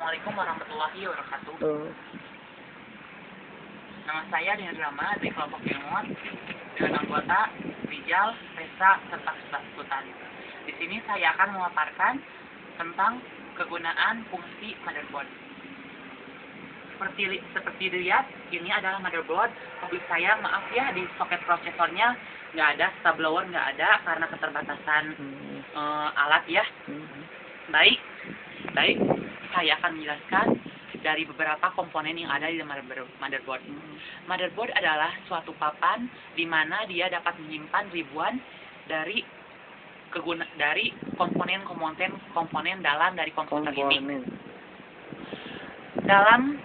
Assalamualaikum warahmatullahi wabarakatuh. Oh. Nama saya Dian Rama dari kelompok ilmuwan dengan anggota Rijal, Resa, serta Sultan. Di sini saya akan memaparkan tentang kegunaan fungsi motherboard. Seperti dilihat, ini adalah motherboard. Publik saya, maaf ya, di soket prosesornya nggak ada, subblower nggak ada karena keterbatasan alat ya. Baik, saya akan menjelaskan dari beberapa komponen yang ada di motherboard. Motherboard adalah suatu papan di mana dia dapat menyimpan ribuan dari komponen dalam dari komputer ini. Dalam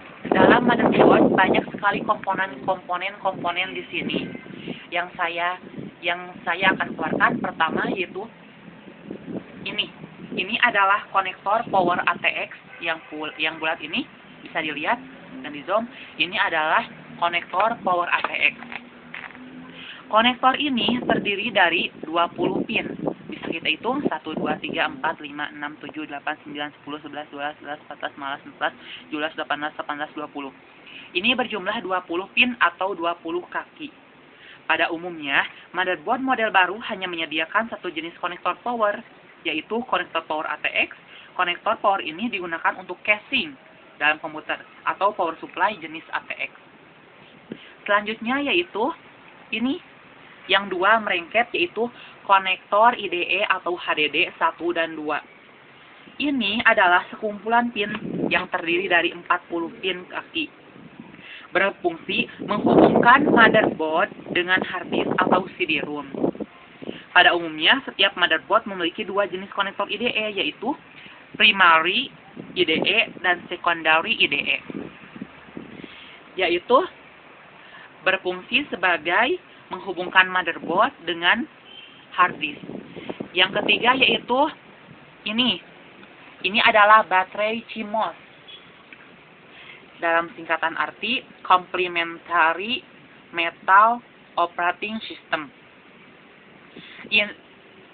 motherboard banyak sekali komponen di sini. Yang saya akan keluarkan pertama yaitu ini. Ini adalah konektor power ATX yang bulat ini, bisa dilihat dan di zoom. Ini adalah konektor power ATX. Konektor ini terdiri dari 20 pin. Bisa kita hitung 1, 2, 3, 4, 5, 6, 7, 8, 9, 10, 11, 12, 13, 14, 15, 16, 17, 18, 20. Ini berjumlah 20 pin atau 20 kaki. Pada umumnya, motherboard model baru hanya menyediakan satu jenis konektor power, yaitu konektor power ATX. Konektor power ini digunakan untuk casing dalam komputer atau power supply jenis ATX. Selanjutnya yaitu ini yang dua merengket, yaitu konektor IDE atau HDD 1 dan 2. Ini adalah sekumpulan pin yang terdiri dari 40 pin kaki. Berfungsi menghubungkan motherboard dengan hard disk atau CD-ROM. Pada umumnya, setiap motherboard memiliki dua jenis konektor IDE, yaitu primary IDE dan secondary IDE. Yaitu berfungsi sebagai menghubungkan motherboard dengan hard disk. Yang ketiga yaitu ini. Ini adalah baterai CMOS. Dalam singkatan arti, Complementary Metal Operating System.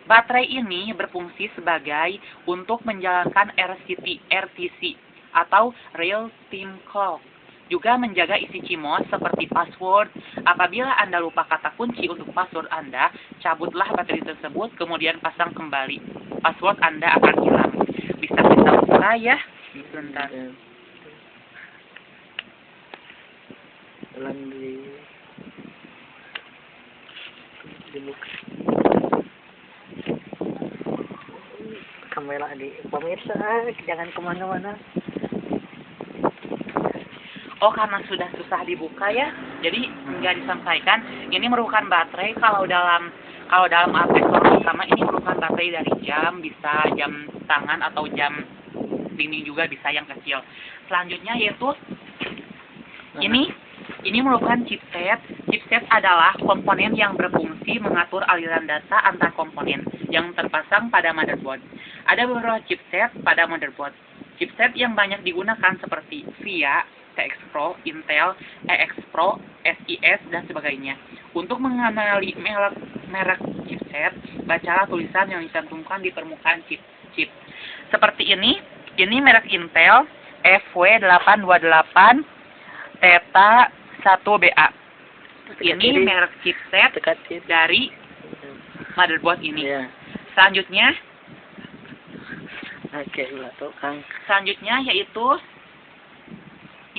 Baterai ini berfungsi sebagai untuk menjalankan RTC atau Real Time Clock. Juga menjaga isi CMOS seperti password. Apabila Anda lupa kata kunci untuk password Anda, cabutlah baterai tersebut, kemudian pasang kembali. Password Anda akan hilang. Bisa kita buka ya. Sebentar. Dibuka kamera di pemirsa, jangan kemana-mana. Oh, karena sudah susah dibuka ya, jadi nggak disampaikan. Ini merupakan baterai. Kalau dalam aplikasi pertama ini merupakan baterai dari jam, bisa jam tangan atau jam dinding juga bisa yang kecil. Selanjutnya yaitu ini merupakan chipset. Chipset adalah komponen yang berfungsi mengatur aliran data antar komponen yang terpasang pada motherboard. Ada beberapa chipset pada motherboard. Chipset yang banyak digunakan seperti VIA, TX Pro, Intel, EX Pro, SIS, dan sebagainya. Untuk mengenali merek chipset, bacalah tulisan yang dicantumkan di permukaan chip. Seperti ini merek Intel FW828 Theta 1BA. Ini merek chipset dari motherboard ini. Selanjutnya, selanjutnya yaitu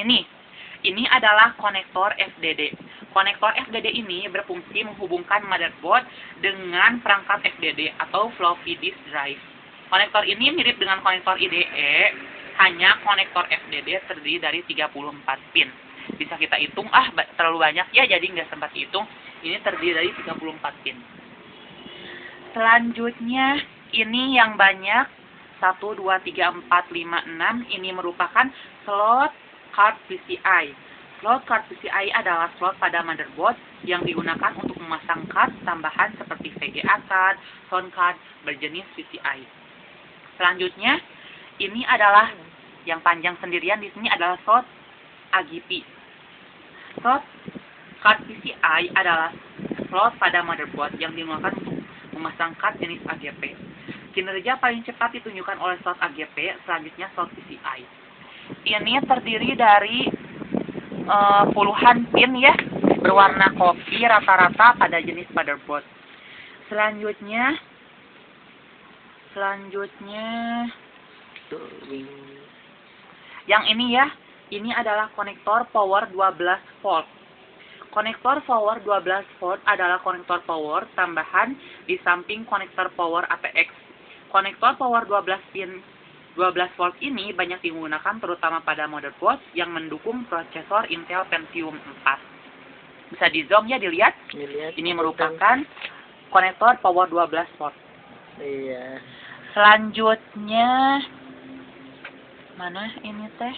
ini adalah konektor FDD. Konektor FDD ini berfungsi menghubungkan motherboard dengan perangkat FDD atau floppy disk drive. Konektor ini mirip dengan konektor IDE, hanya konektor FDD terdiri dari 34 pin. Bisa kita hitung, terlalu banyak ya, jadi nggak sempat hitung. Ini terdiri dari 34 pin. Selanjutnya, ini yang banyak, 1, 2, 3, 4, 5, 6. Ini merupakan slot card PCI. Slot card PCI adalah slot pada motherboard yang digunakan untuk memasang card tambahan seperti VGA card, sound card berjenis PCI. Selanjutnya, ini adalah yang panjang sendirian di sini adalah slot AGP. Slot card PCI adalah slot pada motherboard yang digunakan untuk memasang card jenis AGP. Kinerja paling cepat ditunjukkan oleh slot AGP, selanjutnya slot PCI. ini terdiri dari puluhan pin ya, berwarna kopi rata-rata pada jenis motherboard. Selanjutnya yang ini ya, ini adalah konektor power 12 volt. Konektor power 12 volt adalah konektor power tambahan di samping konektor power ATX. Konektor power 12 pin 12 volt ini banyak digunakan terutama pada motherboard yang mendukung prosesor Intel Pentium 4. Bisa di zoom ya, dilihat. Ini merupakan konektor power 12 volt. Iya. Selanjutnya mana ini teh?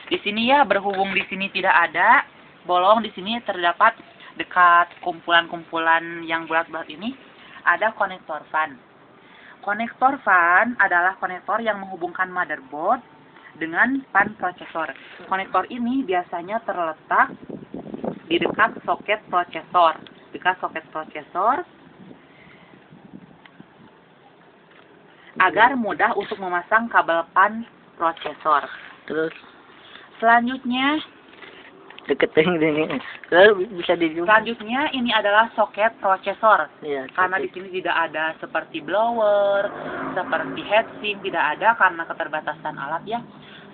Di sini ya, berhubung di sini tidak ada bolong, di sini terdapat dekat kumpulan-kumpulan yang bulat-bulat ini ada konektor fan. Konektor fan adalah konektor yang menghubungkan motherboard dengan fan prosesor. Konektor ini biasanya terletak di dekat soket prosesor. Agar mudah untuk memasang kabel fan prosesor. Terus Selanjutnya deketin ini. Lalu bisa dijual. Selanjutnya ini adalah soket prosesor. Iya. Karena di sini tidak ada seperti blower, seperti heatsink, tidak ada karena keterbatasan alat ya.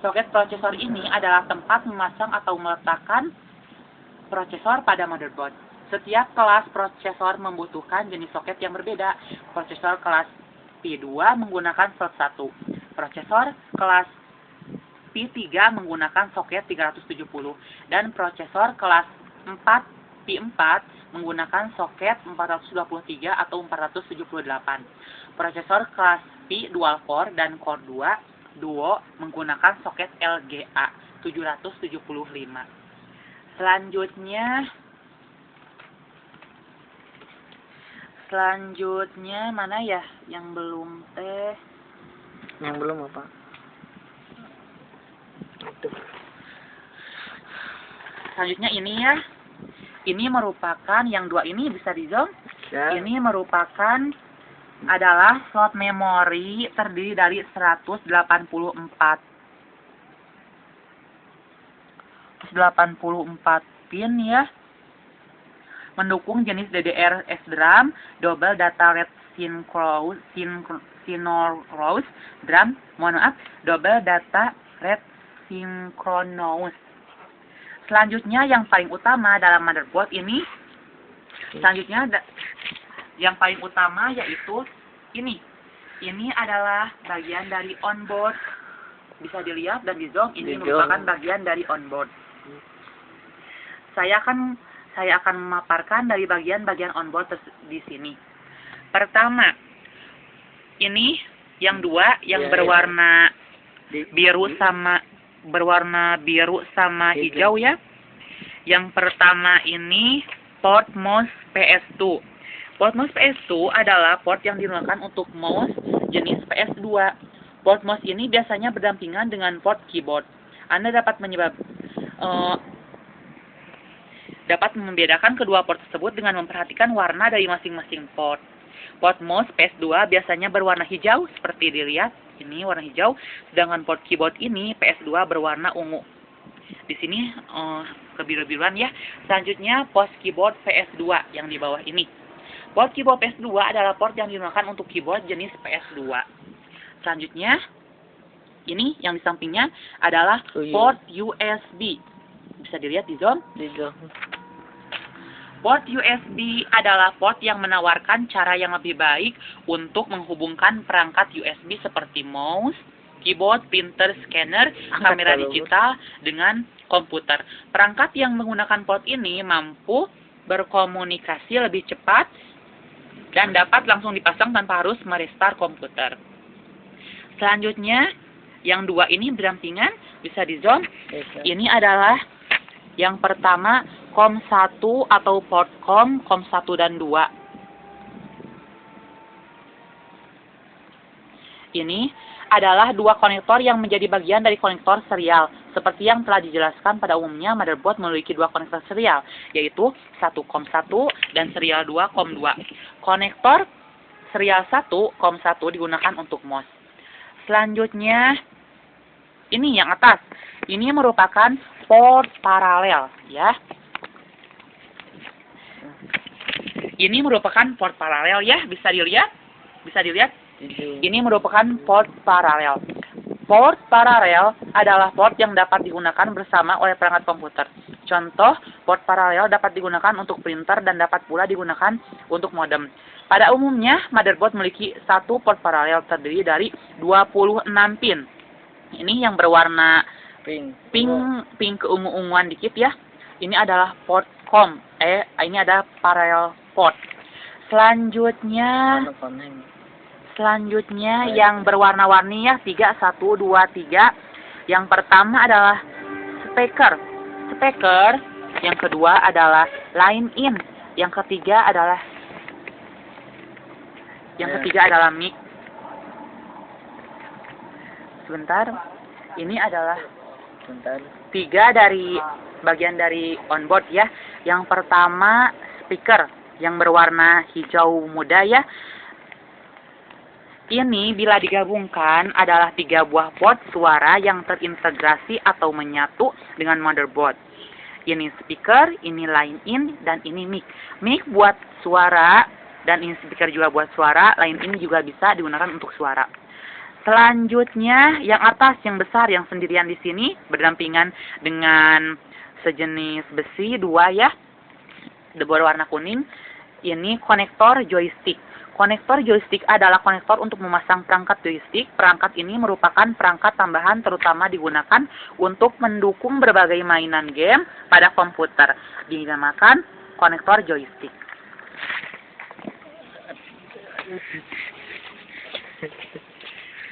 Soket prosesor ini adalah tempat memasang atau meletakkan prosesor pada motherboard. Setiap kelas prosesor membutuhkan jenis soket yang berbeda. Prosesor kelas P2 menggunakan slot 1. Prosesor kelas P3 menggunakan soket 370 dan prosesor kelas 4 P4 menggunakan soket 423 atau 478. Prosesor kelas P dual core dan core 2 duo menggunakan soket LGA 775. Selanjutnya mana ya yang belum teh? Yang belum apa? Selanjutnya ini ya. Ini merupakan yang dua ini bisa di zoom. Ya. Ini merupakan adalah slot memori terdiri dari 184 pin ya. Mendukung jenis DDR SDRAM, double data rate synchronous DRAM, double data rate synchronous. Selanjutnya yang paling utama dalam motherboard ini, yang paling utama yaitu ini. Ini adalah bagian dari onboard. Bisa dilihat dan di zoom, ini merupakan bagian dari onboard. Saya akan memaparkan dari bagian-bagian onboard di sini. Pertama, ini yang dua yang berwarna biru sama hijau ya. Yang pertama ini port mouse PS2. Port mouse PS2 adalah port yang digunakan untuk mouse jenis PS2. Port mouse ini biasanya berdampingan dengan port keyboard. Anda dapat membedakan kedua port tersebut dengan memperhatikan warna dari masing-masing port. Port mouse PS2 biasanya berwarna hijau seperti dilihat. Ini warna hijau, sedangkan port keyboard ini PS2 berwarna ungu. Di sini kebiru-biruan ya. Selanjutnya port keyboard PS2 yang di bawah ini. Port keyboard PS2 adalah port yang digunakan untuk keyboard jenis PS2. Selanjutnya ini yang di sampingnya adalah port USB. Bisa dilihat di zoom. Port USB adalah port yang menawarkan cara yang lebih baik untuk menghubungkan perangkat USB seperti mouse, keyboard, printer, scanner, kamera digital dengan komputer. Perangkat yang menggunakan port ini mampu berkomunikasi lebih cepat dan dapat langsung dipasang tanpa harus merestart komputer. Selanjutnya, yang dua ini berdampingan, bisa di zoom. Ini adalah yang pertama COM 1 atau port COM 1 dan 2. Ini adalah dua konektor yang menjadi bagian dari konektor serial. Seperti yang telah dijelaskan pada umumnya, motherboard memiliki dua konektor serial, yaitu 1 COM 1 dan serial 2 COM 2. Konektor serial 1 COM 1 digunakan untuk mouse. Selanjutnya, Ini yang atas. Ini merupakan port paralel, ya. Ini merupakan port paralel, ya. Bisa dilihat? Bisa dilihat? Ini merupakan port paralel. Port paralel adalah port yang dapat digunakan bersama oleh perangkat komputer. Contoh, port paralel dapat digunakan untuk printer dan dapat pula digunakan untuk modem. Pada umumnya, motherboard memiliki satu port paralel terdiri dari 26 pin. Ini yang berwarna pink keungu-unguan dikit ya. Ini adalah port COM. Ini ada parallel port. Selanjutnya yang berwarna-warni ya, 3, 1, 2, 3. Yang pertama adalah speaker. Yang kedua adalah line in. Yang ketiga adalah mic. Sebentar. Ini adalah 3 dari bagian dari onboard ya. Yang pertama speaker yang berwarna hijau muda ya. Ini bila digabungkan adalah 3 buah port suara yang terintegrasi atau menyatu dengan motherboard. Ini speaker, ini line in, dan ini mic. Mic buat suara, dan ini speaker juga buat suara. Line in juga bisa digunakan untuk suara. Selanjutnya, yang atas, yang besar, yang sendirian di sini, berdampingan dengan sejenis besi 2 ya, berwarna kuning. Ini konektor joystick. Konektor joystick adalah konektor untuk memasang perangkat joystick. Perangkat ini merupakan perangkat tambahan terutama digunakan untuk mendukung berbagai mainan game pada komputer. Dinamakan konektor joystick.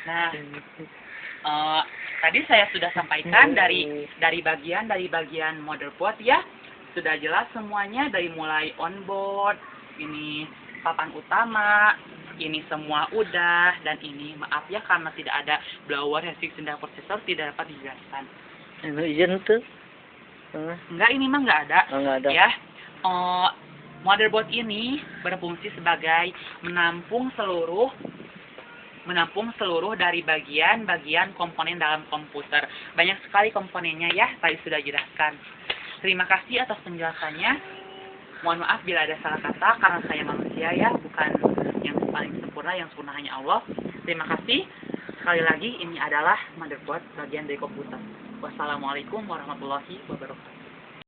Nah, tadi saya sudah sampaikan dari bagian motherboard ya. Sudah jelas semuanya dari mulai onboard, ini papan utama, ini semua udah, dan ini maaf ya karena tidak ada blower heatsink senda prosesor tidak dapat dijelaskan. Izin tuh? Enggak, ini mah enggak ada. Enggak ada. Ya, motherboard ini berfungsi sebagai menampung seluruh dari bagian-bagian komponen dalam komputer. Banyak sekali komponennya ya, tadi sudah jelaskan. Terima kasih atas penjelasannya. Mohon maaf bila ada salah kata karena saya manusia ya, bukan yang paling sempurna, yang sempurna hanya Allah. Terima kasih. Sekali lagi ini adalah motherboard bagian dari komputer. Wassalamualaikum warahmatullahi wabarakatuh.